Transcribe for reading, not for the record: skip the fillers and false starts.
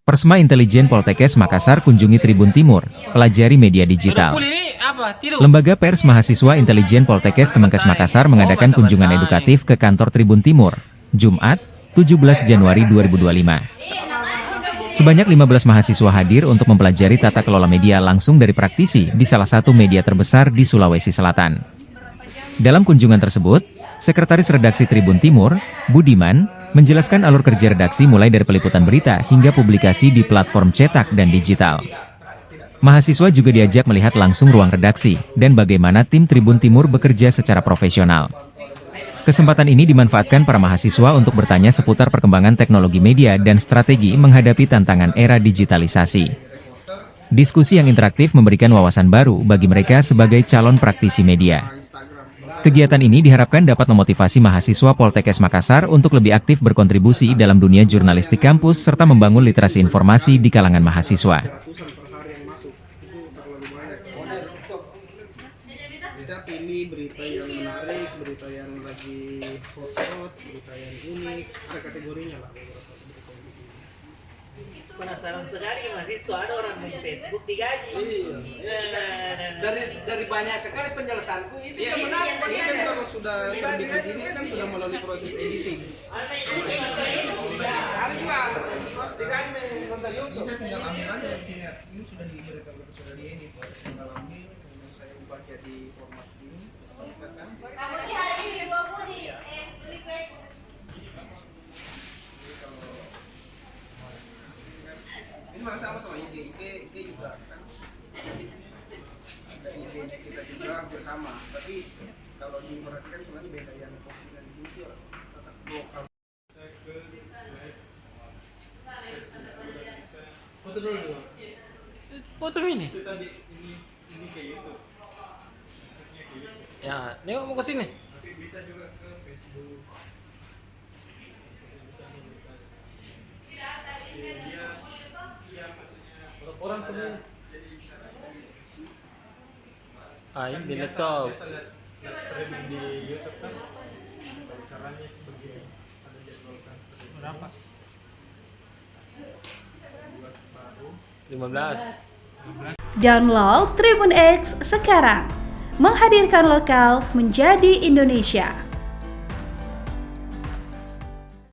Persma Intelijen Poltekkes Makassar kunjungi Tribun Timur, pelajari media digital. Lembaga Pers Mahasiswa Intelijen Poltekkes Kemenkes Makassar mengadakan kunjungan edukatif ke kantor Tribun Timur, Jumat, 17 Januari 2025. Sebanyak 15 mahasiswa hadir untuk mempelajari tata kelola media langsung dari praktisi di salah satu media terbesar di Sulawesi Selatan. Dalam kunjungan tersebut, Sekretaris Redaksi Tribun Timur, Budiman, menjelaskan alur kerja redaksi mulai dari peliputan berita hingga publikasi di platform cetak dan digital. Mahasiswa juga diajak melihat langsung ruang redaksi dan bagaimana tim Tribun Timur bekerja secara profesional. Kesempatan ini dimanfaatkan para mahasiswa untuk bertanya seputar perkembangan teknologi media dan strategi menghadapi tantangan era digitalisasi. Diskusi yang interaktif memberikan wawasan baru bagi mereka sebagai calon praktisi media. Kegiatan ini diharapkan dapat memotivasi mahasiswa Poltekkes Makassar untuk lebih aktif berkontribusi dalam dunia jurnalistik kampus serta membangun literasi informasi di kalangan mahasiswa. Kita pilih berita yang menarik, berita yang lagi hot, berita yang unik, ada kategorinya lah. Penasaran sekali mahasiswa, ada orang main Facebook digaji. Dari banyak sekali penjelasanku itu Ya, yang menarik. ini kan kalau sudah terbit di sini kan sudah melalui proses editing. Ini saya tinggal ambil aja di sini. Ini sudah diberitahu, sudah diedit, tinggal ambil, kemudian saya ubah jadi format ini. Ini masih sama IG juga kan. Ada IG kita juga bersama, tapi kalau diperhatikan sebenarnya beda yang postingan di sini tetap lokal. Foto dulu. Foto ini. Itu tadi ini kayak YouTube. Ya, nengok mau ke sini. Tapi bisa juga ke Facebook. Orang semua. Ah, ini di laptop. Biasa lihat streaming di YouTube kan. Kalau caranya begini, ada jadwalkan seperti itu. Berapa? Buat baru 15. Download Tribun X sekarang. Menghadirkan lokal menjadi Indonesia.